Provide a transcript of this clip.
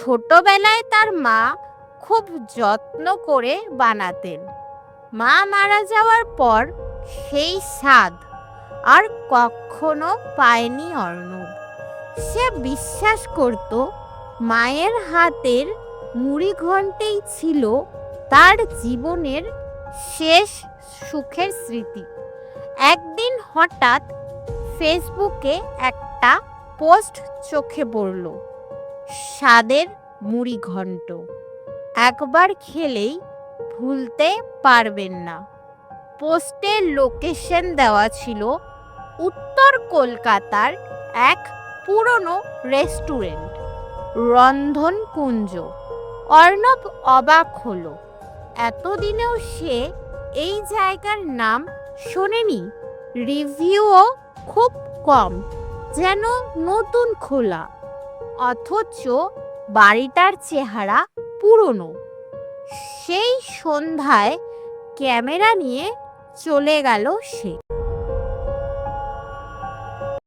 ছোটবেলায় তার মা খুব যত্ন করে বানাতেন। মা মারা যাওয়ার পর সেই স্বাদ আর কখনো পায়নি অর্ণব। সে বিশ্বাস করত মায়ের হাতের মুড়িঘণ্টেই ছিল তার জীবনের শেষ সুখের স্মৃতি। একদিন হঠাৎ ফেসবুকে একটা পোস্ট চোখে পড়ল, স্বাদের মুড়িঘণ্ট, একবার খেলেই ভুলতে পারবেন না। পোস্টের লোকেশন দেওয়া ছিল উত্তর কলকাতার এক পুরনো রেস্টুরেন্ট, রন্ধনকুঞ্জ। অর্ণব অবাক হলো, এতদিনেও সে এই জায়গার নাম শোনেনি। রিভিউও খুব কম, যেন নতুন খোলা। অথচ বাড়িটার চেহারা পুরনো। সেই সন্ধ্যায় ক্যামেরা নিয়ে চলে গেল সে।